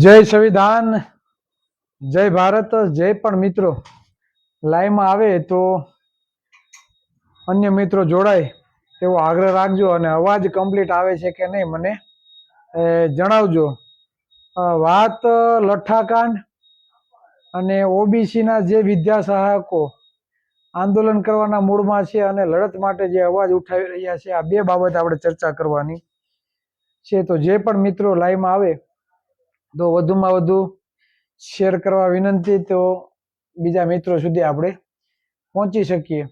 જય સંવિધાન, જય ભારત. જય પણ મિત્રો લાઈવમાં આવે તો અન્ય મિત્રો જોડાય તેવો આગ્રહ રાખજો અને અવાજ કમ્પ્લીટ આવે છે કે નહીં મને જણાવજો. વાત લઠ્ઠાકાંડ અને ઓબીસીના જે વિદ્યા સહાયકો આંદોલન કરવાના મૂડમાં છે અને લડત માટે જે અવાજ ઉઠાવી રહ્યા છે, આ બે બાબત આપણે ચર્ચા કરવાની છે. તો જે પણ મિત્રો લાઈવમાં આવે તો વધુમાં વધુ શેર કરવા વિનંતી, તો બીજા મિત્રો સુધી આપણે પહોંચી શકીએ.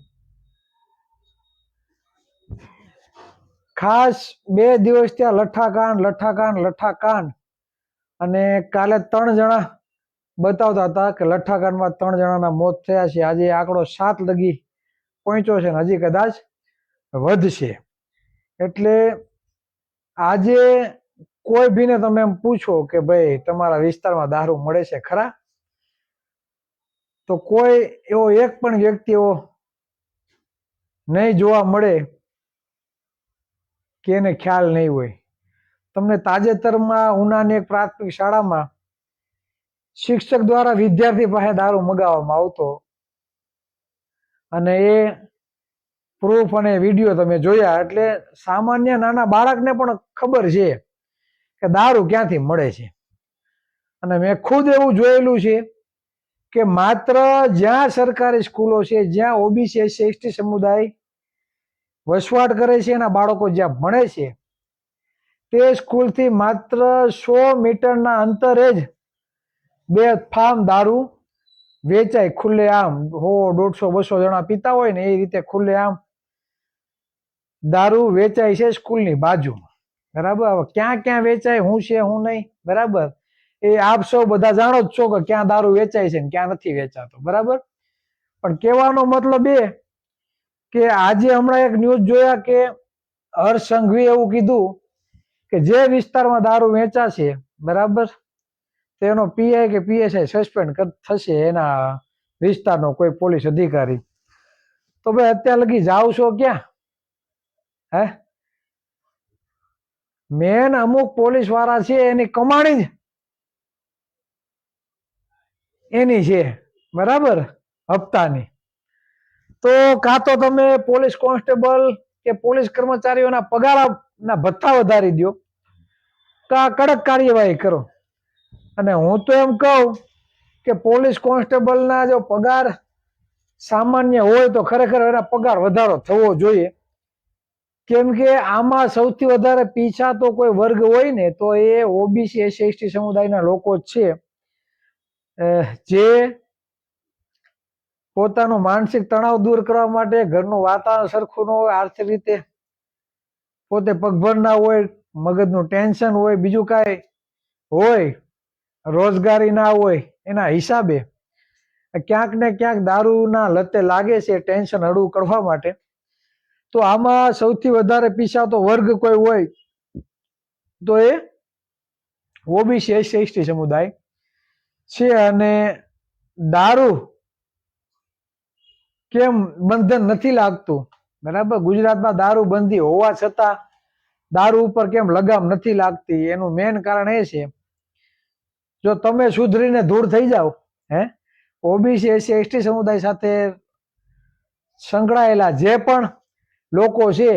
ખાસ 2 દિવસ ત્યાં લઠ્ઠાકાંડ અને કાલે 3 જણા બતાવતા હતા કે લઠ્ઠાકાંડમાં 3 જણાના મોત થયા છે. આજે આંકડો 7 લગી પહોંચ્યો છે અને હજી કદાચ વધશે. એટલે આજે કોઈ ભીને તમે એમ પૂછો કે ભાઈ તમારા વિસ્તારમાં દારૂ મળે છે ખરા, તો કોઈ એવો એક પણ વ્યક્તિ એવો નહીં જોવા મળે કે એને ખ્યાલ નહીં હોય. તમને તાજેતરમાં ઉનાની એક પ્રાથમિક શાળામાં શિક્ષક દ્વારા વિદ્યાર્થી પાસે દારૂ મગાવવામાં આવતો અને એ પ્રૂફ અને વિડીયો તમે જોયા એટલે સામાન્ય નાના બાળકને પણ ખબર છે કે દારૂ ક્યાંથી મળે છે. અને મેં ખુદ એવું જોયેલું છે કે માત્ર જ્યાં સરકારી સ્કૂલો છે, જ્યાં ઓબીસી એસસી એસટી સમુદાય વસવાટ કરે છે, એના બાળકો જ્યાં ભણે છે, તે સ્કૂલથી માત્ર 100 મીટરના અંતરે જ બેફામ દારૂ વેચાય ખુલ્લેઆમ. 100, 150, 200 જણા પીતા હોય ને એ રીતે ખુલ્લેઆમ દારૂ વેચાય છે સ્કૂલની બાજુમાં. બરાબર. હવે ક્યાં ક્યાં વેચાય, હું છે હું નહીં, બરાબર, એ આપ સૌ બધા જાણો જ છો કે ક્યાં દારૂ વેચાય છે ને ક્યાં નથી વેચાતો. બરાબર. પણ કહેવાનો મતલબ એ કે આજે હમણાં એક ન્યૂઝ જોયા કે હર્ષ સંઘવી એવું કીધું કે જે વિસ્તારમાં દારૂ વેચાશે, બરાબર, તેનો પીઆઈ કે પીએસઆઈ સસ્પેન્ડ થશે, એના વિસ્તારનો કોઈ પોલીસ અધિકારી. તો ભાઈ અત્યાર લગી જાવ છો ક્યાં? હે, મેન અમુક પોલીસ વાળા છે એની કમાણી જ એની છે, બરાબર, હપ્તાની. તો કાં તો તમે પોલીસ કોન્સ્ટેબલ કે પોલીસ કર્મચારીઓના પગારના ભથ્થા વધારી દો, કાં કડક કાર્યવાહી કરો. અને હું તો એમ કહું કે પોલીસ કોન્સ્ટેબલના જો પગાર સામાન્ય હોય તો ખરેખર એના પગાર વધારો થવો જોઈએ. કેમ કે આમાં સૌથી વધારે પીછા તો કોઈ વર્ગ હોય ને તો એ ઓબીસી એસસી એસટી સમુદાયના લોકો જ છે, જે પોતાનું માનસિક તણાવ દૂર કરવા માટે, ઘરનું વાતાવરણ સરખું ન હોય, આર્થિક રીતે પોતે પગભર ના હોય, મગજનું ટેન્શન હોય, બીજું કાંઈ હોય, રોજગારી ના હોય, એના હિસાબે ક્યાંક ને ક્યાંક દારૂના લતે લાગે છે ટેન્શન હળવું કરવા માટે. તો આમાં સૌથી વધારે પીછાતો વર્ગ કોઈ હોય તો એ ઓબીસી એસસી એસટી સમુદાય છે. અને દારૂ કેમ બંધન નથી લાગતું, બરાબર, ગુજરાતમાં દારૂ બંધી હોવા છતાં દારૂ ઉપર કેમ લગામ નથી લાગતી, એનું મેન કારણ એ છે, જો તમે સુધરીને દૂર થઈ જાઓ, ઓબીસી એસસી એસટી સમુદાય સાથે સંકળાયેલા જે પણ લોકો છે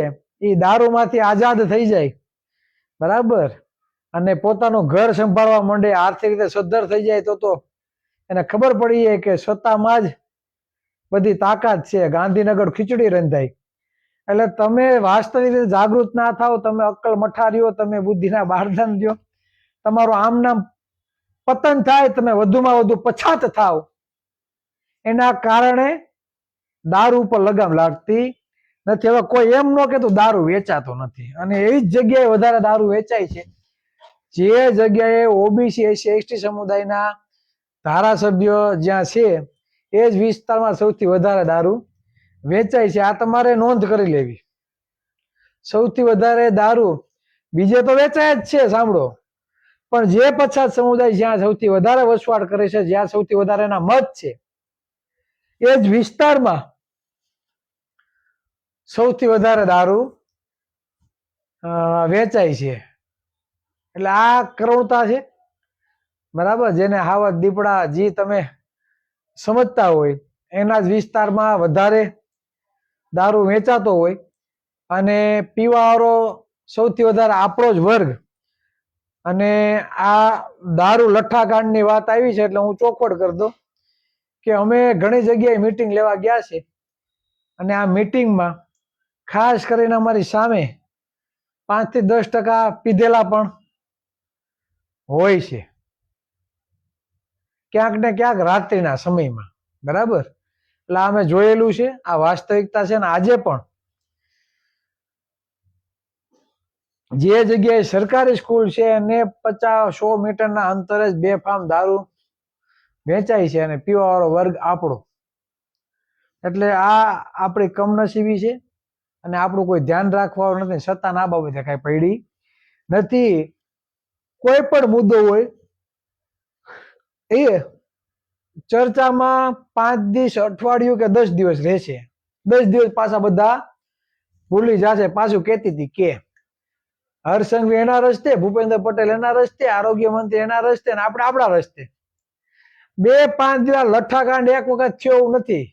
એ દારૂમાંથી આઝાદ થઈ જાય, બરાબર, અને પોતાનું ઘર સંભાળવા માંડે, આર્થિક રીતે સદ્ધર થઈ જાય, તો એને ખબર પડી જાય કે સત્તામાં જ બધી તાકાત છે, ગાંધીનગર ખીચડી રંધાય. એટલે તમે વાસ્તવિક રીતે જાગૃત ના થાવ, તમે અક્કલ મઠાર્યો, તમે બુદ્ધિના બારદાન દો, તમારું આમ નામ પતન થાય, તમે વધુમાં વધુ પછાત થાવ, એના કારણે દારૂ ઉપર લગામ લાગતી નથી. હવે કોઈ એમ ન કહેતું દારૂ વેચાતો નથી, અને એવી જ જગ્યાએ વધારે દારૂ વેચાય છે જે જગ્યાએ ઓબીસી એસસી એસટી સમુદાયના ધારાસભ્ય જ્યાં છે એ જ વિસ્તારમાં સૌથી વધારે દારૂ વેચાય છે. આ તમારે નોંધ કરી લેવી. સૌથી વધારે દારૂ બીજે તો વેચાય જ છે, સાંભળો, પણ જે પછાત સમુદાય જ્યાં સૌથી વધારે વસવાટ કરે છે, જ્યાં સૌથી વધારે એના મત છે, એ જ વિસ્તારમાં સૌથી વધારે દારૂ વેચાય છે. એટલે આ કરુણતા છે. બરાબર, જેને હાવત દીપડા જે તમે સમજતા હોય એના જ વિસ્તારમાં વધારે દારૂ વેચાતો હોય અને પીવાવાળો સૌથી વધારે આપણો જ વર્ગ, અને આ દારૂ લઠ્ઠાકાંડની વાત આવી છે એટલે હું ચોખવટ કરી દઉં કે અમે ઘણી જગ્યાએ મીટિંગ લેવા ગયા છે અને આ મીટિંગમાં ખાસ કરીને અમારી સામે 5 થી 10% પીધેલા પણ હોય છે, ક્યાંક ને ક્યાંક રાત્રિના સમયમાં, બરાબર. એટલે અમે જોયેલું છે, આ વાસ્તવિકતા છે. ને આજે પણ જે જગ્યાએ સરકારી સ્કૂલ છે એને 50-100 મીટરના અંતરે જ બેફામ દારૂ વેચાય છે અને પીવાવાળો વર્ગ આપણો. એટલે આ આપણી કમનસીબી છે અને આપણું કોઈ ધ્યાન રાખવાનું નથી, છતાં આ બાબતે કઈ પડી નથી. કોઈ પણ મુદ્દો હોય એ ચર્ચામાં 5 દિવસ, અઠવાડિયું કે 10 દિવસ રહેશે, 10 દિવસ પાછા બધા ભૂલી જશે. પાછું કહેતી હતી કે હર્ષ સંઘવી એના રસ્તે, ભૂપેન્દ્ર પટેલ એના રસ્તે, આરોગ્ય મંત્રી એના રસ્તે, ને આપણે આપણા રસ્તે. 2-5 દિવસ લઠ્ઠાકાંડ એક વખત થયો એવું નથી,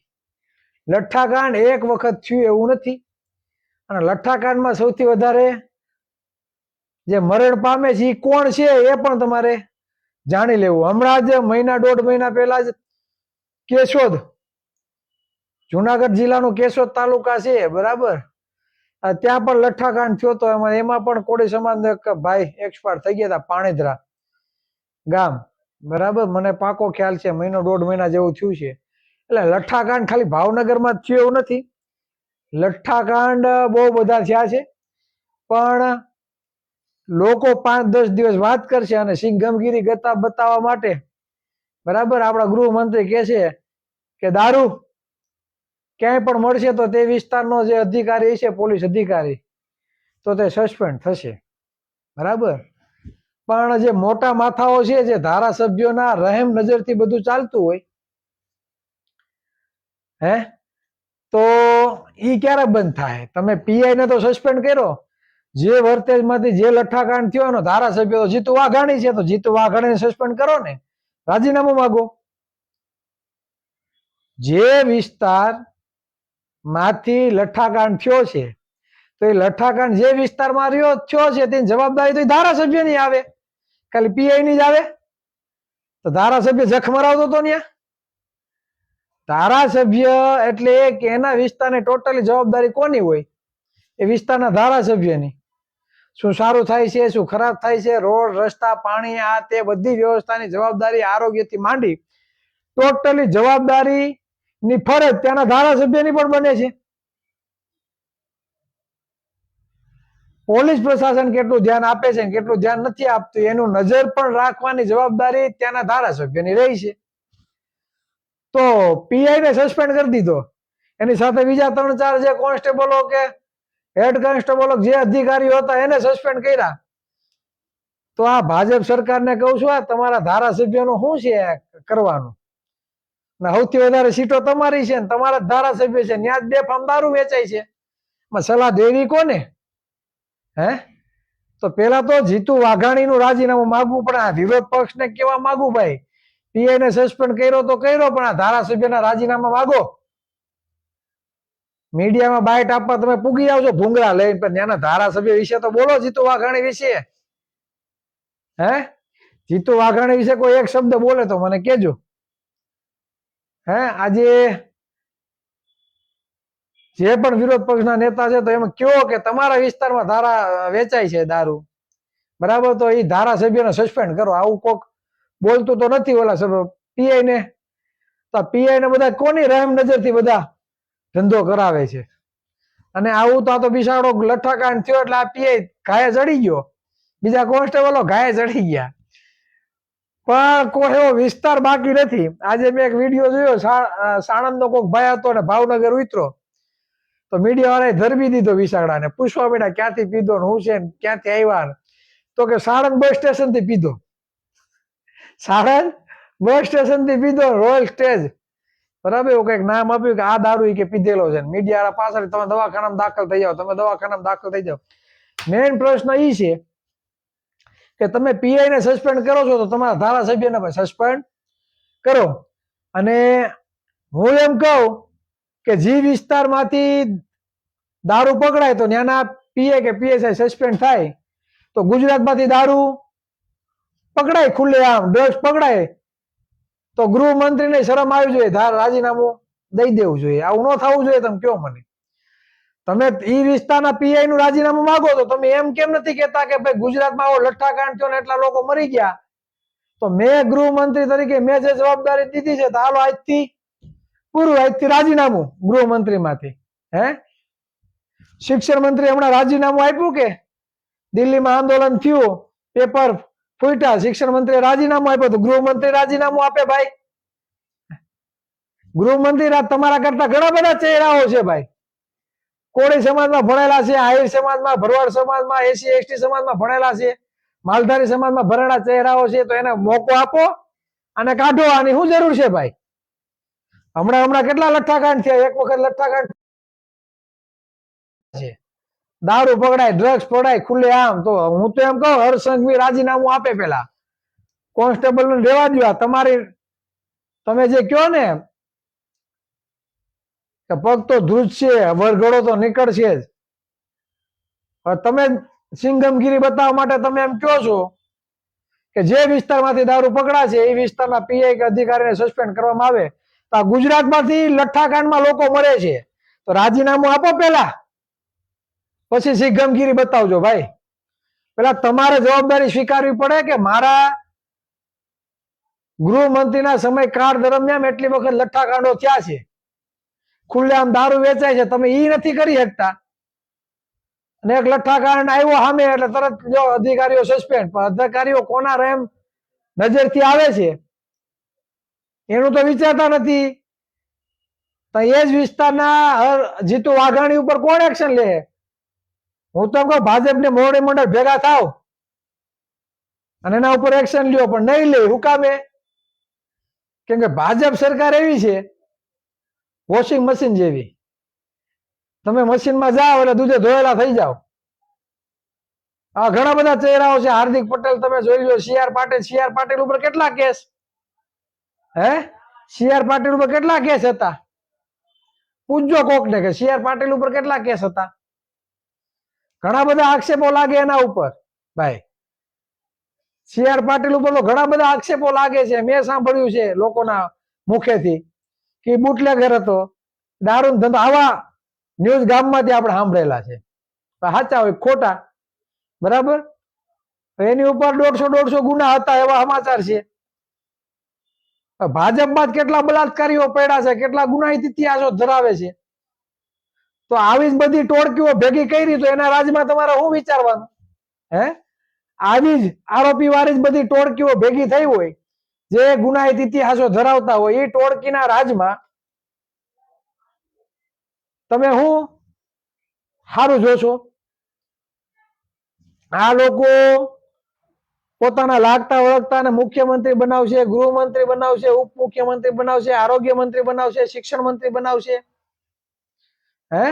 લઠ્ઠાકાંડ એક વખત થયું એવું નથી. અને લઠ્ઠાકાંડમાં સૌથી વધારે જે મરણ પામે છે એ કોણ છે એ પણ તમારે જાણી લેવું. હમણાં જ 1-1.5 મહિના પહેલા જ કેશોદ, જુનાગઢ જિલ્લાનું કેશોદ તાલુકા છે, બરાબર, ત્યાં પણ લઠ્ઠાકાંડ થયો હતો. એમાં પણ કોળી સમાજનો એક ભાઈ એક્સપાયર થઈ ગયા હતા, પાણીધરા ગામ, બરાબર. મને પાકો ખ્યાલ છે, 1-1.5 મહિના જેવું થયું છે. એટલે લઠ્ઠાકાંડ ખાલી ભાવનગરમાં જ થયું એવું નથી, લઠ્ઠાકાંડ બહુ બધા થયા છે. પણ લોકો 5-10 દિવસ વાત કરશે અને સિંઘમગીરી ગતા બતાવવા માટે, બરાબર, આપણા ગૃહમંત્રી કહે છે કે દારૂ ક્યાંય પણ મળશે તો તે વિસ્તારનો જે અધિકારી છે, પોલીસ અધિકારી, તો તે સસ્પેન્ડ થશે, બરાબર. પણ જે મોટા માથાઓ છે, જે ધારાસભ્યોના રહેમ નજરથી બધું ચાલતું હોય, તો ઈ ક્યારે બંધ થાય? તમે પીઆઈ ને તો સસ્પેન્ડ કર્યો, જે વર્તેજમાંથી જે લઠ્ઠાકાંડ થયો એનો ધારાસભ્ય તો જીતુ વાઘાણી છે, તો જીતુ વાઘાણીને સસ્પેન્ડ કરો ને, રાજીનામું માંગો. જે વિસ્તાર માંથી લઠ્ઠાકાંડ થયો છે, તો એ લઠ્ઠાકાંડ જે વિસ્તારમાં થયો છે તેની જવાબદારી તો ધારાસભ્ય ની આવે, ખાલી પીઆઈ ની જ આવે. તો ધારાસભ્ય જખ મરાવતો હતો ત્યાં. ધારાસભ્ય એટલે કે એના વિસ્તારની ટોટલી જવાબદારી કોની હોય? એ વિસ્તારના ધારાસભ્યની. શું સારું થાય છે, શું ખરાબ થાય છે, રોડ રસ્તા પાણી આ તે બધી વ્યવસ્થાની જવાબદારી, આરોગ્યથી માંડી ટોટલી જવાબદારી ની ફરજ ત્યાંના ધારાસભ્યની પણ બને છે. પોલીસ પ્રશાસન કેટલું ધ્યાન આપે છે કેટલું ધ્યાન નથી આપતું એનું નજર પણ રાખવાની જવાબદારી ત્યાંના ધારાસભ્યની રહી છે. તો પીઆઈ ને સસ્પેન્ડ કરી દીધો, એની સાથે બીજા 3-4 જે કોન્સ્ટેબલો કે હેડ કોન્સ્ટેબલો જે અધિકારીઓ હતા એને સસ્પેન્ડ કર્યા. તો આ ભાજપ સરકારને કહું છું, આ તમારા ધારાસભ્યનું શું છે કરવાનું? સૌથી વધારે સીટો તમારી છે ને તમારા ધારાસભ્ય છે, ત્યાં જ બેફામ દારૂ વેચાય છે. સલાહ દેવી કોને? તો પેલા તો જીતુ વાઘાણીનું રાજીનામું માગવું પડે. આ વિરોધ પક્ષને કેવા માગું, ભાઈ પીઆઈ ને સસ્પેન્ડ કર્યો તો કર્યો, પણ આ ધારાસભ્યના રાજીનામા માગો. મીડિયામાં બાઇટ આપવા તમે પૂગી આવજો ભૂંગળા લઈને, પણ ત્યાંના ધારાસભ્ય વિશે તો બોલો. જીતુ વાઘાણી વિશે જીતુ વાઘાણી વિશે કોઈ એક શબ્દ બોલે તો મને કેજો. આજે જે પણ વિરોધ પક્ષના નેતા છે તો એમ કયો કે તમારા વિસ્તારમાં ધારા વેચાય છે દારૂ, બરાબર, તો એ ધારાસભ્યને સસ્પેન્ડ કરો. આવું કોક બોલતું તો નથી ઓલા પીઆઈ ને. તો પીઆઈ ને બધા કોની રહેમ નજરથી બધા ધંધો કરાવે છે. અને આવું તો બિસાડો લઠ્ઠાકાંડ થયો એટલે આ પીઆઈ ઘાયે ચડી ગયો, બીજા કોન્સ્ટેબલો ઘાયે ચડી ગયા, પણ કોઈ એવો વિસ્તાર બાકી નથી. આજે મેં એક વિડીયો જોયો, સાણંદનો કોઈક ભાઈ હતો ને ભાવનગર ઉતરો તો મીડિયા વાળાએ ધરબી દીધો વિસાડાને, પૂછવા માંડ્યા ક્યાંથી પીધો ને હું છે ક્યાંથી આવ્યા, તો કે સાણંદ બસ સ્ટેશન થી પીધો. સાણંદ બસ સ્ટેશન થી પીધો, રોયલ સ્ટેજ, બરાબર, એવું કઈક નામ આપ્યું કે આ દારૂ કે પીધેલો છે. મીડિયા વાળા પાછળ તમે દવાખાનામાં દાખલ થઈ જાઓ, તમે દવાખાનામાં દાખલ થઈ જાઓ. મેઇન પ્રશ્ન એ છે કે તમે પીઆઈ ને સસ્પેન્ડ કરો છો તો તમારા ધારાસભ્યને પણ સસ્પેન્ડ કરો. અને હું એમ કહું કે જે વિસ્તારમાંથી દારૂ પકડાય તો ત્યાંના પીએ કે પીએસઆઈ સસ્પેન્ડ થાય, તો ગુજરાતમાંથી દારૂ પકડાય ખુલ્લે આમ ડ્રગ્સ પકડાય તો ગૃહમંત્રીને શરમ આવી જોઈએ, રાજીનામું દઈ દેવું જોઈએ. આવું ન થવું જોઈએ. તમે કયો મને, તમે ઈ વિસ્તારના પીઆઈ નું રાજીનામું માંગો તો તમે એમ કેમ નથી કહેતા કે ભાઈ ગુજરાતમાં આવો લઠ્ઠાકાંડ થયો ને એટલા લોકો મરી ગયા, તો મેં ગૃહમંત્રી તરીકે મેં જે જવાબદારી દીધી છે તો હાલો આજથી પૂરું, આજથી રાજીનામું ગૃહમંત્રીમાંથી. હે, શિક્ષણ મંત્રી હમણાં રાજીનામું આપ્યું કે દિલ્હીમાં આંદોલન થયું, પેપર ફૂટ્યા, શિક્ષણ મંત્રીએ રાજીનામું આપ્યું, તો ગૃહમંત્રી રાજીનામું આપે ભાઈ? ગૃહમંત્રી તમારા કરતા ઘણા બધા ચહેરાઓ છે ભાઈ. કોળી સમાજમાં ભણેલા છે, આહિર સમાજમાં, ભરવાડ સમાજમાં, એસી એસટી સમાજમાં ભણેલા છે, માલધારી સમાજમાં ભણેલા ચહેરાઓ છે, તો એને મોકો આપો અને કાઢો. આની શું જરૂર છે ભાઈ? હમણાં કેટલા લઠ્ઠાકાંડ થયા, એક વખત લઠ્ઠાકાંડ છે, દારૂ પકડાય, ડ્રગ્સ પકડાય ખુલ્લે આમ. તો હું તો એમ કહું હર્ષ સંઘવી રાજીનામું આપે પેલા, કોન્સ્ટેબલ ને રેવા દો. તમારી તમે જે કહો ને કે પગ તો ધ્રુજશે, વરઘડો તો નીકળશે જ. તમે સિંગમગીરી બતાવવા માટે તમે એમ કહો છો કે જે વિસ્તારમાંથી દારૂ પકડાશે એ વિસ્તારના પીઆઈ કે અધિકારીને સસ્પેન્ડ કરવામાં આવે, તો આ ગુજરાતમાંથી લઠ્ઠાકાંડમાં લોકો મરે છે, તો રાજીનામું આપો પેલા, પછી સિંગમગીરી બતાવજો ભાઈ. પેલા તમારે જવાબદારી સ્વીકારવી પડે કે મારા ગૃહમંત્રીના સમયકાળ દરમિયાન એટલી વખત લઠ્ઠાકાંડો થયા છે, ખુલ્લેઆમ દારૂ વેચાય છે, તમે ઈ નથી કરી શકતા. અને એક લઠ્ઠાકાંડ આવ્યો સામે એટલે તરત જો અધિકારીઓ સસ્પેન્ડ. પણ અધિકારીઓ કોના રેમ નજરથી આવે છે એનું તો વિચારતા નથી. તો એ જ વિસ્તારના જીતુ વાઘાણી ઉપર કોણ એક્શન લે? હું તો કહું ભાજપને મોવડી મંડળ ભેગા થાવ અને એના ઉપર એક્શન લ્યો, પણ નહીં લે. હું કામે? કેમ કે ભાજપ સરકાર એવી છે વોશિંગ મશીન જેવી. તમે મશીનમાં જાઓ એટલે દૂધે ધોયેલા થઈ જાઓ. આ ઘણા બધા ચહેરાઓ છે. હાર્દિક પટેલ તમે જોઈ લો, સીઆર પાટીલ ઉપર કેટલા કેસ? હે, સીઆર પાટીલ ઉપર કેટલા કેસ હતા? પૂછજો કોકને કે સીઆર પાટીલ ઉપર કેટલા કેસ હતા. ઘણા બધા આક્ષેપો લાગે એના ઉપર ભાઈ. સીઆર પાટીલ ઉપર તો ઘણા બધા આક્ષેપો લાગે છે. મેં સાંભળ્યું છે લોકોના મુખેથી કે બુટલેગર હતો, દારૂ ધંધો. આવા ન્યૂઝ ગામમાંથી આપણે સાંભળેલા છે. સાચા હોય ખોટા બરાબર, એની ઉપર 150 ગુના હતા એવા સમાચાર છે. ભાજપમાં જ કેટલા બલાત્કારીઓ પડ્યા છે, કેટલા ગુનાહિત ઇતિહાસો ધરાવે છે. તો આવી જ બધી ટોળકીઓ ભેગી કરી તો એના રાજમાં તમારે શું વિચારવાનું? હે, આવી જ આરોપી વાળી જ બધી ટોળકીઓ ભેગી થઈ હોય જે ગુનાહિત ઇતિહાસો ધરાવતા હોય, એ ટોળકીના રાજમાં તમે શું સારું જોશો? આ લોકો પોતાના લાગતા વળગતા ને મુખ્યમંત્રી બનાવશે, ગૃહમંત્રી બનાવશે, ઉપમુખ્યમંત્રી બનાવશે, આરોગ્ય મંત્રી બનાવશે, શિક્ષણ મંત્રી બનાવશે. હે,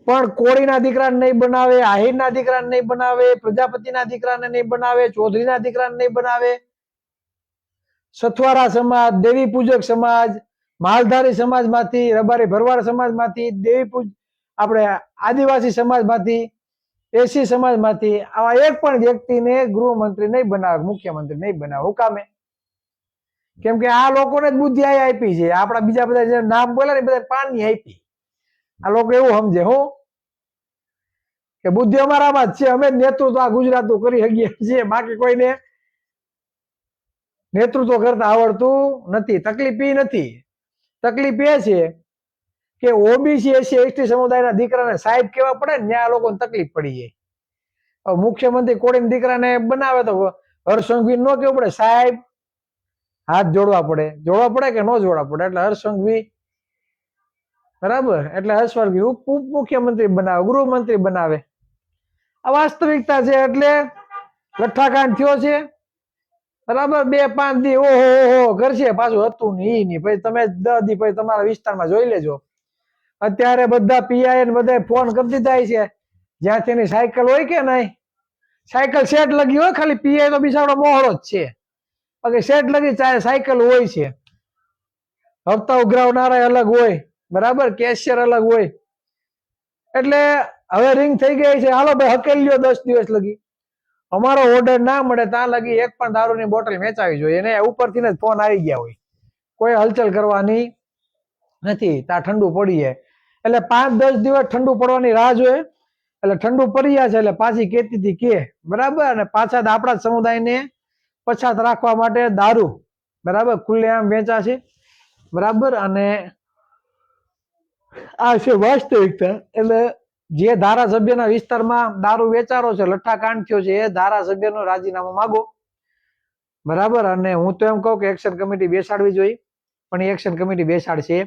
પણ કોળીના દીકરાને નહીં બનાવે, આહિરના દીકરાને નહીં બનાવે, પ્રજાપતિના દીકરાને નહીં બનાવે, ચૌધરીના દીકરાને નહીં બનાવે. સથવારા સમાજ, દેવી પૂજક સમાજ, માલધારી સમાજમાંથી, રબારી ભરવાડ સમાજમાંથી, દેવી પૂજ આપણે આદિવાસી સમાજમાંથી, એસી સમાજમાંથી આવા એક પણ વ્યક્તિને ગૃહમંત્રી નહીં બનાવે, મુખ્યમંત્રી નહીં બનાવે. હું કામે? કેમ કે આ લોકોને જ બુદ્ધિ આપી છે. આપણા બીજા બધા જે નામ બોલે ને બધા પાણી આપી. આ લોકો એવું સમજે હું કે બુદ્ધિ અમારામાં જ છે, અમે જ નેતૃત્વ આ ગુજરાતનું કરી શકીએ છીએ, બાકી કોઈને નેતૃત્વ કરતા આવડતું નથી. તકલીફ એ નથી, તકલીફ એ છે કે ઓબીસી એસસી એસટી સમુદાયના દીકરાને સાહેબ કેવા પડે ને, ત્યાં લોકોને તકલીફ પડી જાય. મુખ્યમંત્રી કોળીના દીકરાને બનાવે તો હર્ષ સંઘવી ન કેવું પડે સાહેબ, હાથ જોડવા પડે. જોડવા પડે કે ન જોડવા પડે? એટલે હર્ષ સંઘવી બરાબર, એટલે હર્ષવર્ગી ઉપમુખ્યમંત્રી બનાવે, ગૃહમંત્રી બનાવે. આ વાસ્તવિકતા છે. એટલે લઠ્ઠાકાંડ થયો છે બરાબર, 2-5 દી ઓહો કરશે, પાછું હતું નહીં. પછી તમે 10 દી પછી તમારા વિસ્તારમાં જોઈ લેજો. અત્યારે બધા પીઆઈ બધા ફોન કરી દીધા છે, જ્યાંથી એની સાયકલ હોય કે નહીં સાયકલ સેટ લગી હોય, ખાલી પીએ તો બિચારો મોહળો જ છે, બાકી સેટ લગી ચાહે સાયકલ હોય છે. હપ્તા ઉઘરાવનારા અલગ હોય, બરાબર, કેશિયર અલગ હોય. એટલે હવે રિંગ થઈ ગઈ છે, હાલો ભાઈ હકેલી લ્યો 10 દિવસ લગી. અમારો ઓર્ડર ના મળે ત્યાં લગી એક પણ દારૂની બોટલ વેચાવી જોઈએ, એને ઉપરથી જ ફોન આવી ગયા હોય, કોઈ હલચલ કરવાની નથી, ત્યાં ઠંડુ પડી જાય. એટલે 5-10 દિવસ ઠંડુ પડવાની રાહ જોઈએ. એટલે ઠંડુ પડી જાય છે એટલે પાછી કેતી હતી કે બરાબર, અને પાછા આપણા સમુદાયને પછાત રાખવા માટે દારૂ બરાબર ખુલ્લેઆમ વેચાશે, બરાબર. અને આ છે વાસ્તવિકતા. એટલે જે ધારાસભ્યના વિસ્તારમાં દારૂ વેચારો છે, લઠ્ઠાકાંડ થયો છે, એ ધારાસભ્યનું રાજીનામું માગો, બરાબર. અને હું તો એમ કહું કે એક્શન કમિટી બેસાડવી જોઈએ, પણ એ એક્શન કમિટી બેસાડશે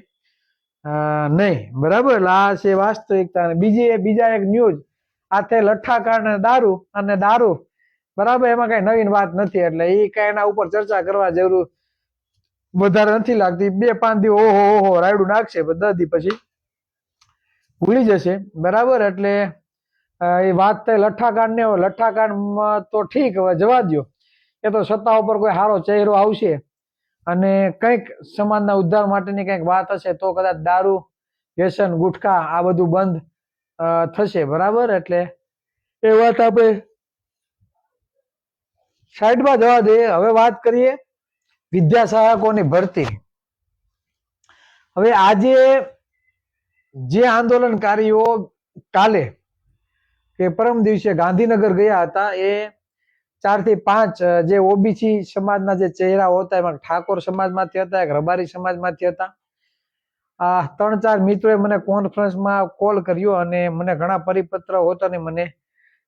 નહીં, બરાબર. એટલે આ છે વાસ્તવિકતા. અને બીજા એક ન્યૂઝ આ તે લઠ્ઠાકાંડ અને દારૂ બરાબર, એમાં કઈ નવીન વાત નથી, એટલે એ કઈ એના ઉપર ચર્ચા કરવા જરૂર વધારે નથી લાગતી. 2-5 દિવસ ઓહો રાયડું નાખશે, 10 દિવસ પછી ભૂલી જશે, બરાબર. એટલે એ વાત થઈ લઠ્ઠાકાંડ ને, લઠ્ઠાકાંડ તો ઠીક, હવે જવા દો, એ તો સત્તા ઉપર કોઈ સારો ચહેરો આવશે અને કંઈક સમાજના ઉદ્ધાર માટેની કંઈક વાત હશે તો કદાચ દારૂ, વ્યસન, ગુટખા આ બધું બંધ થશે, બરાબર. એટલે એ વાત આપણે સાઈડમાં જવા દઈએ. હવે વાત કરીએ વિદ્યા સહાયકોની ભરતી. હવે આજે જે આંદોલનકારીઓ કાલે કે પરમ દિવસે ગાંધીનગર ગયા હતા, એ 4 થી 5 જે ઓબીસી સમાજના જે ચહેરાઓ હતા, એમાં ઠાકોર સમાજમાંથી હતા, એક રબારી સમાજમાંથી હતા. આ 3-4 મિત્રોએ મને કોન્ફરન્સમાં કોલ કર્યો અને મને ઘણા પરિપત્ર હોતા ને મને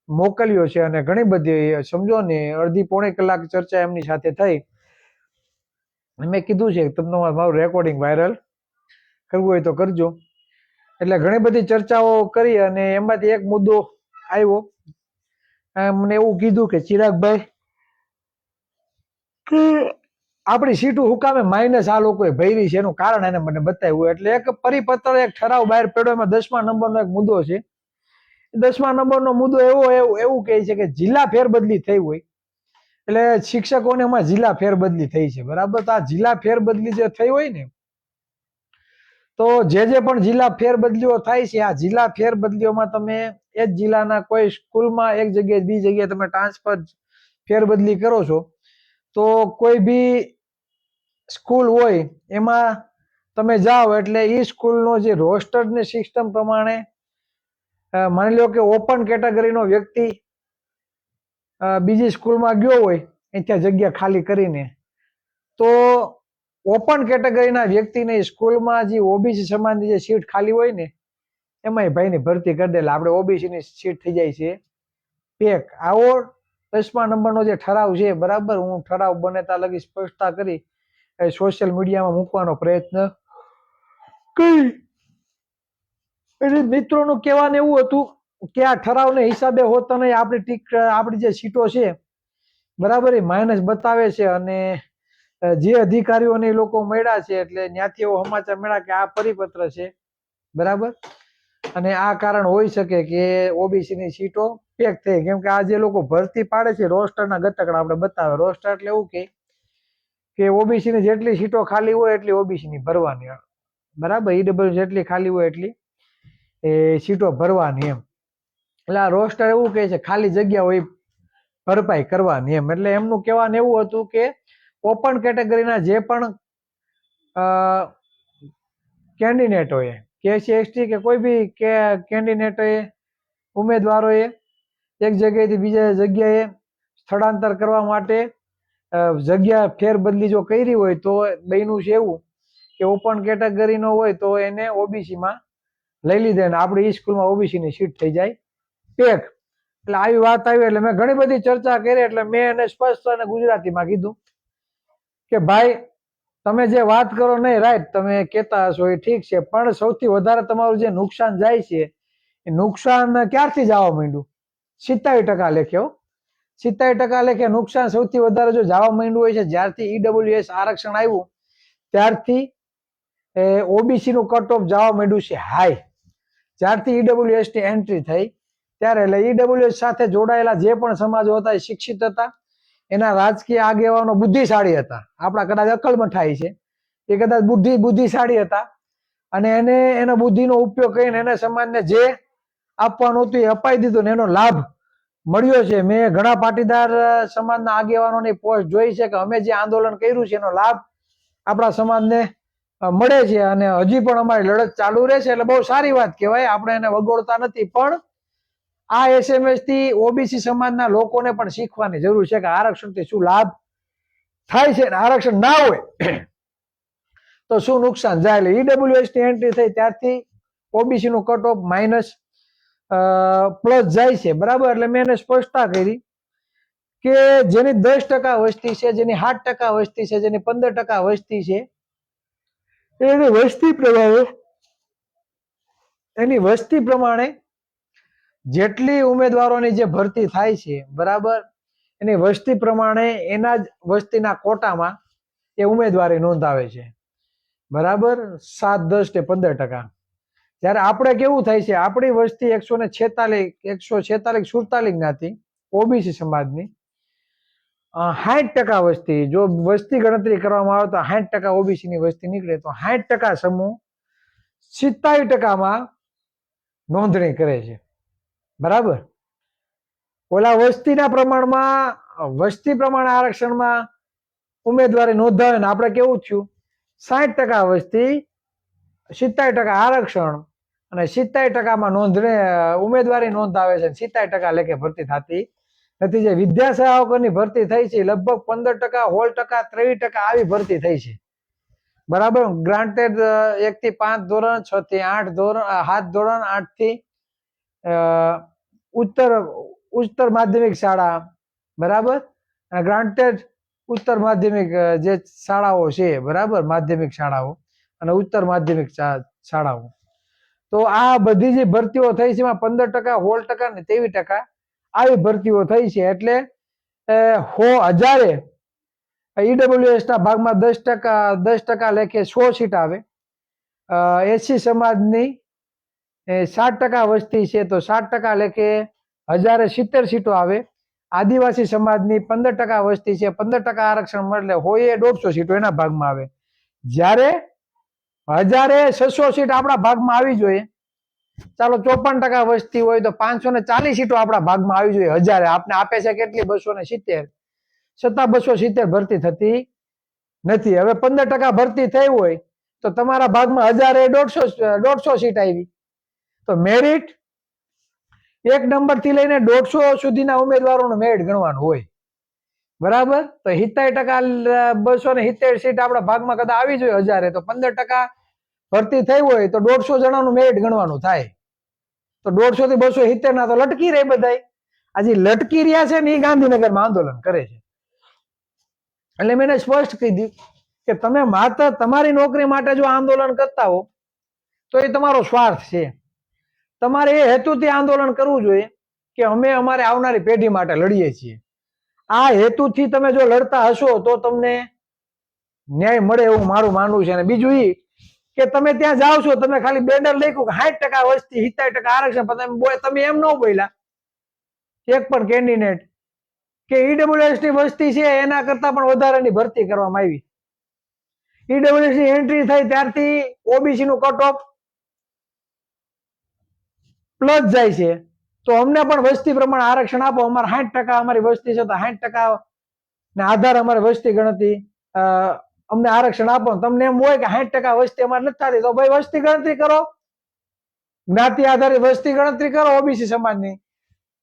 મોકલ્યો છે, અને ઘણી બધી સમજો ને અડધી-પોણી કલાક ચર્ચા એમની સાથે થઈ. મેં કીધું છે તમને મારું રેકોર્ડિંગ વાયરલ કરવું હોય તો કરજો. એટલે ઘણી બધી ચર્ચાઓ કરી અને એમાંથી એક મુદ્દો આવ્યો. મને એવું કીધું કે ચિરાગભાઈ કે આપણી સીટો હુકામે માઇનસ આ લોકોએ ભરી છે, એનું કારણ એને મને બતાવ્યું. એટલે એક પરિપત્ર, એક ઠરાવ બહાર પડ્યો, એમાં 10મા નંબરનો એક મુદ્દો છે. 10મા નંબરનો મુદ્દો એવું કહે છે કે જિલ્લા ફેરબદલી થઈ હોય, એટલે શિક્ષકોને એમાં જિલ્લા ફેરબદલી થઈ છે, બરાબર. તો આ જિલ્લા ફેરબદલી જે થઈ હોય ને, તો જે પણ જિલ્લા ફેરબદલીઓ થાય છે, આ જિલ્લા ફેરબદલીઓમાં તમે એ જ જિલ્લાના કોઈ સ્કૂલમાં એક જગ્યાએ બીજી જગ્યાએ તમે ટ્રાન્સફર ફેરબદલી કરો છો, તો કોઈ બી સ્કૂલ હોય એમાં તમે જાઓ એટલે એ સ્કૂલનો જે રોસ્ટરની સિસ્ટમ પ્રમાણે માની લો કે ઓપન કેટેગરીનો વ્યક્તિ બીજી સ્કૂલમાં ગયો હોય ત્યાં જગ્યા ખાલી કરીને, તો ઓપન કેટેગરીના વ્યક્તિને સ્કૂલમાં જે ઓબીસી સમાજની જે સીટ ખાલી હોય ને એમાં એ ભાઈની ભરતી કરી દે, આપણે ઓબીસીની સીટ થઈ જાય છે પેક. આવો 10મા નંબરનો જે ઠરાવ છે, બરાબર, હું ઠરાવ બને ત્યાં લગી સ્પષ્ટતા કરી સોશિયલ મીડિયામાં મૂકવાનો પ્રયત્ન કરી. એટલે મિત્રોનું કહેવાનું એવું હતું કે આ ઠરાવને હિસાબે હોતો નહીં, આપણી જે સીટો છે, બરાબર, એ માઇનસ બતાવે છે. અને જે અધિકારીઓને એ લોકો મળ્યા છે, એટલે ત્યાંથી એવો સમાચાર મળ્યા કે આ પરિપત્ર છે, બરાબર, અને આ કારણ હોઈ શકે કે ઓબીસીની સીટો પેક થઈ. કેમ કે આ જે લોકો ભરતી પાડે છે, રોસ્ટરના ગતકડા આપણે બતાવે. રોસ્ટર એટલે એવું કે ઓબીસીની જેટલી સીટો ખાલી હોય એટલી ઓબીસીની ભરવાની, બરાબર. ઈડબ્લ્યુ જેટલી ખાલી હોય એટલી એ સીટો ભરવાની એમ. એટલે આ રોસ્ટર એવું કહે છે ખાલી જગ્યા હોય ભરપાઈ કરવાની એમ. એટલે એમનું કહેવાનું એવું હતું કે ઓપન કેટેગરીના જે પણ કેન્ડિડેટોએ, કેસી એસટી કે કોઈ બી કેન્ડિડેટોએ, ઉમેદવારોએ એક જગ્યાએથી બીજા જગ્યાએ સ્થળાંતર કરવા માટે જગ્યા ફેરબદલી જો કરી હોય તો બન્યું છે એવું કે ઓપન કેટેગરીનો હોય તો એને ઓબીસીમાં લઈ લીધે ને આપણે ઈ સ્કૂલમાં ઓબીસીની સીટ થઈ જાય પેક. એટલે આવી વાત આવી એટલે મેં ઘણી બધી ચર્ચા કરી. એટલે મેં એને સ્પષ્ટ અને ગુજરાતીમાં કીધું કે ભાઈ તમે જે વાત કરો નહીં રાઈટ, તમે કહેતા હશો એ ઠીક છે, પણ સૌથી વધારે તમારું જે નુકસાન જાય છે એ નુકસાન ક્યારથી જવા માંડ્યું? 70% લેખે, 70% લેખે નુકસાન સૌથી વધારે જો જવા માંડ્યું હોય છે જ્યારથી ઈડબ્લ્યુએસ આરક્ષણ આવ્યું ત્યારથી ઓબીસી નું કટ ઓફ જવા માંડ્યું છે હાઈ. જ્યારથી ઈડબ્લ્યુએસ ની એન્ટ્રી થઈ ત્યારે એટલે ઈડબ્લ્યુએસ સાથે જોડાયેલા જે પણ સમાજો હતા એ શિક્ષિત હતા, એના રાજકીય આગેવાનો બુદ્ધિશાળી હતા. આપણા કદાચ અકલમઠાઈ છે, એ કદાચ બુદ્ધિશાળી હતા અને એને એનો બુદ્ધિનો ઉપયોગ કરીને એને સમાજને જે આપવાનું હતું એ અપાઈ દીધું ને એનો લાભ મળ્યો છે. મેં ઘણા પાટીદાર સમાજના આગેવાનોની પોસ્ટ જોઈ છે કે અમે જે આંદોલન કર્યું છે એનો લાભ આપણા સમાજને મળે છે અને હજી પણ અમારી લડત ચાલુ રહેશે, એટલે બહુ સારી વાત કહેવાય. આપણે એને વગોડતા નથી, પણ આ એસએમએસ થી ઓબીસી સમાજના લોકોને પણ શીખવાની જરૂર છે કે આરક્ષણથી શું લાભ થાય છે, આરક્ષણ ના હોય તો શું નુકસાન જાય. એટલે ઈડબ્લ્યુએસ ની એન્ટ્રી થઈ ત્યારથી ઓબીસી નું કટ ઓફ માઇનસ પ્લસ જાય છે, બરાબર. એટલે મેં એને સ્પષ્ટતા કરી કે જેની 10% વસ્તી છે, જેની 7% વસ્તી છે, જેની 15% વસ્તી છે, એની વસ્તી પ્રમાણે જેટલી ઉમેદવારોની જે ભરતી થાય છે, બરાબર, એની વસ્તી પ્રમાણે એના જ વસ્તીના કોટામાં એ ઉમેદવારી નોંધાવે છે, બરાબર. 7, 10 કે 15%. જયારે આપણે કેવું થાય છે, આપણી વસ્તી 146 47 ઓબીસી સમાજની 60% વસ્તી, જો વસ્તી ગણતરી કરવામાં આવે તો 60% ઓબીસી ની વસ્તી નીકળે તો 60% સમૂહ 27%માં નોંધણી કરે છે, બરાબર. ઓલા વસ્તીના પ્રમાણમાં વસ્તી પ્રમાણે આરક્ષણમાં ઉમેદવારી નોંધાવે ને આપણે કેવું થયું 60% વસ્તી 70% આરક્ષણ અને 70%માં નોંધણી ઉમેદવારી નોંધાવે છે, 70% લેખે ભરતી થતી નથી. જે વિદ્યા સહાયકોની ભરતી થઈ છે લગભગ 15%, 16%, 23% આવી ભરતી થઈ છે, બરાબર. ગ્રાન્ટેડ 1 થી 5 ધોરણ, 6 થી 8 ધોરણ, 7 ધોરણ, 8 થી ઉચ્ચતર માધ્યમિક શાળા, બરાબર. ગ્રાન્ટેડ ઉચ્ચતર માધ્યમિક જે શાળાઓ છે, બરાબર, માધ્યમિક શાળાઓ અને ઉચ્ચતર માધ્યમિક શાળાઓ. તો આ બધી જે ભરતીઓ થઈ છે એમાં 15%, 16% ને 23% આવી ભરતીઓ થઈ છે. એટલે 1000 ઈડબ્લ્યુએસ ના ભાગમાં 10% લેખે 100 સીટ આવે. એસસી સમાજની 60% વસ્તી છે તો 60% લેખે 1070 સીટો આવે. આદિવાસી સમાજની 15% વસ્તી છે, 15% આરક્ષણ મળે હોય 150 સીટો એના ભાગમાં આવે. જ્યારે 1600 સીટ આપણા ભાગમાં આવી જોઈએ, ચાલો 54% વસ્તી હોય તો 540 સીટો આપણા ભાગમાં આવી જોઈએ. 1000 આપને આપે છે કેટલી? 270. છતાં 270 ભરતી થતી નથી. હવે 15% ભરતી થઈ હોય તો તમારા ભાગમાં 150 સીટ આવી. તો મેરિટ 1 નંબર થી લઈને 150 સુધીના ઉમેદવારોનું મેરિટ ગણવાનું હોય, બરાબર. તો 70% 270 સીટ આપણા ભાગમાં કદાચ આવી જોઈએ 1000, તો 15% ભરતી થઈ હોય તો 150 જણાનું મેરિટ ગણવાનું થાય. તો 150 થી 270 ના તો લટકી રહે બધાય. આજે લટકી રહ્યા છે ને એ ગાંધીનગરમાં આંદોલન કરે છે. એટલે મેં સ્પષ્ટ કીધું કે તમે માત્ર તમારી નોકરી માટે જો આંદોલન કરતા હો તો એ તમારો સ્વાર્થ છે. તમારે એ હેતુથી આંદોલન કરવું જોઈએ કે અમે અમારે આવનારી પેઢી માટે લડીએ છીએ. આ હેતુથી તમે જો લડતા હશો તો તમને ન્યાય મળે એવું મારું માનવું છે. અને બીજું એ કે તમે ત્યાં જાઓ છો, તમે ખાલી બેનર લખ્યું કે 60% વસ્તી 70% આરક્ષણ, તમે એમ ન બોલ્યા એક પણ કેન્ડિડેટ કે ઈડબ્લ્યુએસ ની વસ્તી છે એના કરતા પણ વધારેની ભરતી કરવામાં આવી. ઈડબ્લ્યુએસ ની એન્ટ્રી થઈ ત્યારથી ઓબીસી નું કટ ઓફ પ્લસ જાય છે, તો અમને પણ વસ્તી પ્રમાણે આરક્ષણ આપો. અમારે 60% અમારી વસ્તી છે તો 60% ના આધારે અમારી વસ્તી ગણતરી અમને આરક્ષણ આપો. તમને એમ હોય કે 60% વસ્તી અમારે નથી થતી તો ભાઈ વસ્તી ગણતરી કરો, જ્ઞાતિ આધારિત વસ્તી ગણતરી કરો. ઓબીસી સમાજની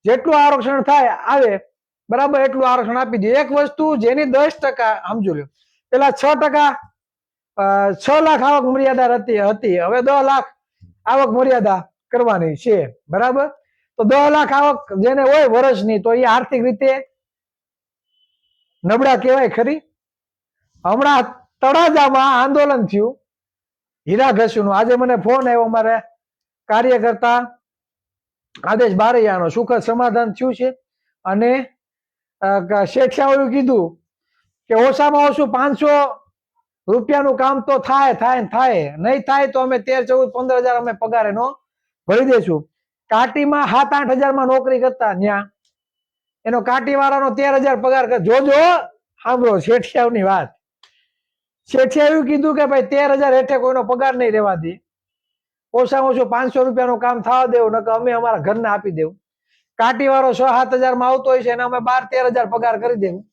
જેટલું આરક્ષણ થાય આવે, બરાબર, એટલું આરક્ષણ આપી દે. એક વસ્તુ જેની 10% સમજો લ્યો, પેલા 6% 6 લાખ આવક મર્યાદા હતી, હવે 10 લાખ આવક મર્યાદા કરવાની છે, બરાબર. તો 10 લાખ આવક જેને હોય વર્ષની તો એ આર્થિક રીતે નબળા કહેવાય ખરી. હમણાં તળાજામાં આંદોલન થયું હીરા ઘસીનું. આજે મને ફોન આવ્યો, અમારે કાર્યકર્તા આદેશ બારૈયાનો, સુખદ સમાધાન થયું છે. અને શેઠિયાઓએ કીધું કે ઓછામાં ઓછું 500 રૂપિયાનું કામ તો થાય, નહીં થાય તો અમે 13, 14, 15 હજાર અમે પગારે નો ભરી દઈશું. કાટીમાં 7-8 હજારમાં નોકરી કરતા ન્યા એનો કાટી વાળાનો 13,000 પગાર કર. જોજો સાંભળો શેઠિયાની વાત. શેઠિયા એવું કીધું કે ભાઈ 13,000 હેઠે કોઈનો પગાર નહીં રહેવા દે, ઓછામાં ઓછું 500 રૂપિયાનું કામ થવા દેવું, નકર અમે અમારા ઘરને આપી દેવું. કાટી વાળો 6-7 હજારમાં આવતો હોય છે એને અમે 12-13 હજાર પગાર કરી દેવું.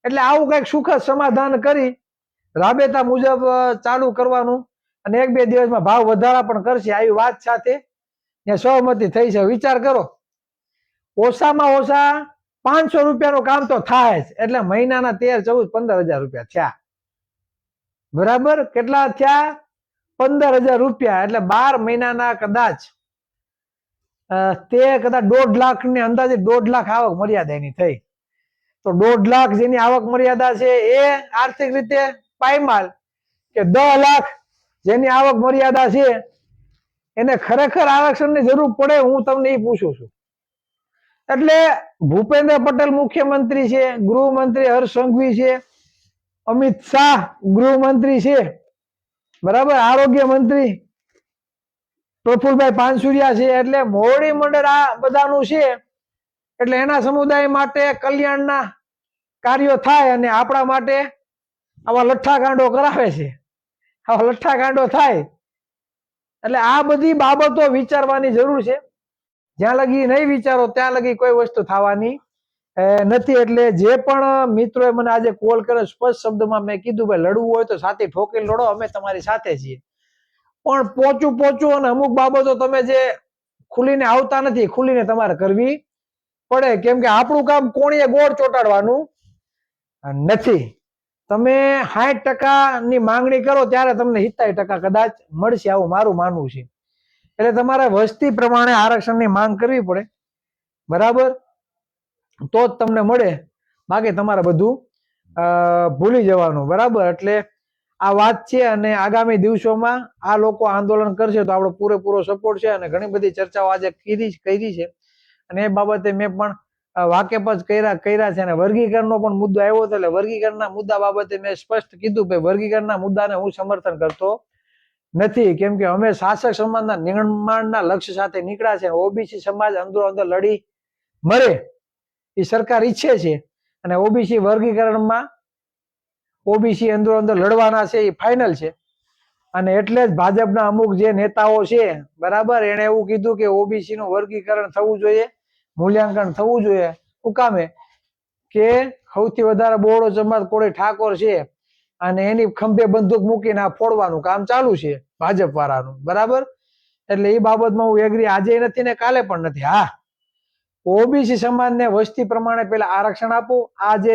એટલે આવું કઈક સુખદ સમાધાન કરી રાબેતા મુજબ ચાલુ કરવાનું અને 1-2 દિવસમાં ભાવ વધારા પણ કરશે આવી વાત સાથે સહમતિ થઈ છે. વિચાર કરો, ઓછામાં ઓછા 500 રૂપિયાનું કામ તો થાય જ, એટલે મહિનાના 13-14-15 હજાર રૂપિયા થયા. બરાબર, કેટલા થયા? 15,000 રૂપિયા. એટલે 12 મહિનાના કદાચ તે કદાચ 1.5 લાખ ની અંદાજે 1.5 લાખ આવક મર્યાદા એની થઈ. તો 1.5 લાખ જેની આવક મર્યાદા છે એ આર્થિક રીતે પાયમાલ, કે 10 લાખ જેની આવક મર્યાદા છે એને ખરેખર આરક્ષણની જરૂર પડે? હું તમને એ પૂછું છું. એટલે ભૂપેન્દ્ર પટેલ મુખ્યમંત્રી છે, ગૃહમંત્રી હર્ષ સંઘવી છે, અમિત શાહ ગૃહમંત્રી છે, બરાબર, આરોગ્ય મંત્રી પ્રફુલભાઈ પાનસુરિયા છે. એટલે મોવડી મંડળ આ બધાનું છે. એટલે એના સમુદાય માટે કલ્યાણના કાર્યો થાય અને આપણા માટે આવા લઠ્ઠાકાંડો કરાવે છે. આવા લઠ્ઠાકાંડો થાય એટલે આ બધી બાબતો વિચારવાની જરૂર છે. જ્યાં લગી નહીં વિચારો ત્યાં લગી કોઈ વસ્તુ થવાની નથી. એટલે જે પણ મિત્રોએ મને આજે કોલ કર્યો, સ્પષ્ટ શબ્દમાં મેં કીધું ભાઈ લડવું હોય તો સાથે ઠોકી લડો, અમે તમારી સાથે છીએ. પણ પોચું અને અમુક બાબતો તમે જે ખુલીને આવતા નથી, ખુલીને તમારે કરવી પડે. કેમ કે આપણું કામ કોણીએ ગોળ ચોટાડવાનું નથી. તમે 60% ની માંગણી કરો ત્યારે તમને 70% કદાચ મળશે, આવું મારું માનવું છે. એટલે તમારે વસ્તી પ્રમાણે આરક્ષણની માંગ કરવી પડે, બરાબર, તો જ તમને મળે. બાકી તમારે બધું ભૂલી જવાનું, બરાબર. એટલે આ વાત છે અને આગામી દિવસોમાં આ લોકો આંદોલન કરશે તો આપણો પૂરેપૂરો સપોર્ટ છે. અને ઘણી બધી ચર્ચાઓ આજે કરી છે અને એ બાબતે મેં પણ વાકેફ જ કર્યા છે. અને વર્ગીકરણનો પણ મુદ્દો આવ્યો હતો, એટલે વર્ગીકરણના મુદ્દા બાબતે મેં સ્પષ્ટ કીધું કે વર્ગીકરણના મુદ્દાને હું સમર્થન કરતો નથી. કેમ કે અમે શાસક સમાજના નિર્માણના લક્ષ્ય સાથે નીકળ્યા છે. ઓબીસી સમાજ અંદરો અંદર લડી મરે એ સરકાર ઈચ્છે છે અને ઓબીસી વર્ગીકરણમાં ઓબીસી અંદરો અંદર લડવાના છે એ ફાઇનલ છે. અને એટલે જ ભાજપના અમુક જે નેતાઓ છે, બરાબર, એને એવું કીધું કે ઓબીસી નું વર્ગીકરણ થવું જોઈએ, મૂલ્યાંકન થવું જોઈએ. શું કામે? કે સૌથી વધારે બહોળો સમાજ કોળી ઠાકોર છે અને એની ખંભે બંદૂક મૂકીને આ ફોડવાનું કામ ચાલુ છે ભાજપ વાળાનું, બરાબર. એટલે એ બાબતમાં હું એગ્રી આજે નથી ને કાલે પણ નથી. હા, ઓબીસી સમાજને વસ્તી પ્રમાણે પેલા આરક્ષણ આપવું. આ જે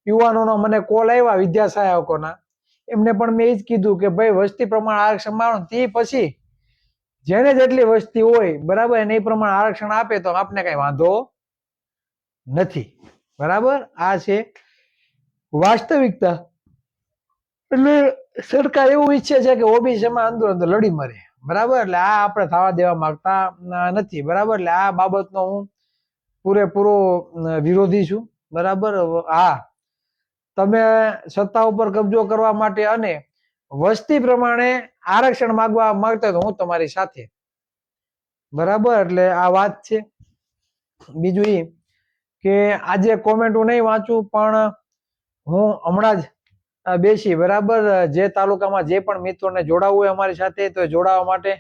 યુવાનોનો મને કોલ આવ્યા વિદ્યા સહાયકોના, એમને પણ મેં એ જ કીધું કે ભાઈ વસ્તી પ્રમાણે આરક્ષણ માનો, તે પછી જેને જેટલી વસ્તી હોય, બરાબર, એને એ પ્રમાણે આરક્ષણ આપે તો આપને કઈ વાંધો નથી, બરાબર. આ છે વાસ્તવિકતા. એટલે સરકાર એવું ઈચ્છે છે કે ઓબીસીમાં અંદર અંદર લડી મરે, બરાબર. એટલે આ આપણે થવા દેવા માંગતા નથી, બરાબર. એટલે આ બાબતનો હું પૂરેપૂરો વિરોધી છું, બરાબર. હા, તમે સત્તા ઉપર કબજો કરવા માટે અને વસ્તી પ્રમાણે આરક્ષણ માંગવા માંગતા તો હું તમારી સાથે, બરાબર. એટલે આ વાત છે. બીજું એ કે આજે કોમેન્ટ હું નહીં વાંચું, પણ હું હમણાં જ બેસી, બરાબર, જે તાલુકામાં જે પણ મિત્રોને જોડાવવું હોય અમારી સાથે તો જોડાવા માટે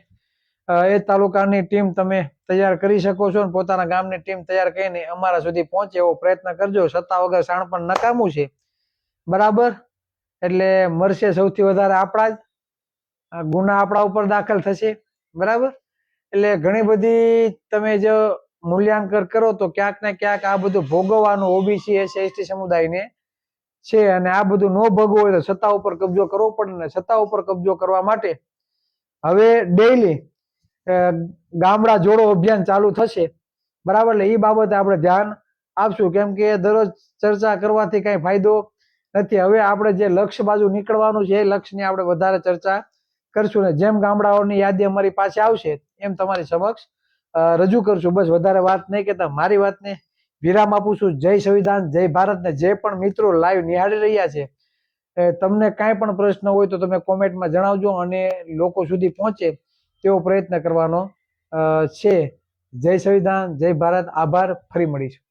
એ તાલુકાની ટીમ તમે તૈયાર કરી શકો છો. પોતાના ગામની ટીમ તૈયાર કરીને અમારા સુધી પહોંચે એવો પ્રયત્ન કરજો. સત્તા વગર શાણ પણ નકામું છે, બરાબર. એટલે મરશે સૌથી વધારે આપણા જ ગુના, આપણા ઉપર દાખલ થશે, બરાબર. એટલે ઘણી બધી તમે જો મૂલ્યાંકન કરો તો ક્યાંક ને ક્યાંક આ બધું ભોગવવાનું ઓબીસી એસટી સમુદાયને છે. અને આ બધું ન ભોગવું હોય તો સત્તા ઉપર કબજો કરવો પડે. ને સત્તા ઉપર કબજો કરવા માટે હવે ડેઈલી ગામડા જોડો અભિયાન ચાલુ થશે, બરાબર. એટલે એ બાબતે આપણે ધ્યાન આપશું. કેમ કે દરરોજ ચર્ચા કરવાથી કઈ ફાયદો નથી. હવે આપણે જે લક્ષ્ય બાજુ નીકળવાનું છે એ લક્ષ્યની આપણે વધારે ચર્ચા કરશું. ને જેમ ગામડાઓની યાદી અમારી પાસે આવશે એમ તમારી સમક્ષ રજૂ કરશું. બસ વધારે વાત નહીં કહેતા મારી વાતને વિરામ આપું છું. જય સંવિધાન, જય ભારત. ને જે પણ મિત્રો લાઈવ નિહાળી રહ્યા છે, તમને કાંઈ પણ પ્રશ્ન હોય તો તમે કોમેન્ટમાં જણાવજો અને લોકો સુધી પહોંચે તેવો પ્રયત્ન કરવાનો છે. જય સંવિધાન, જય ભારત, આભાર, ફરી મળીશું.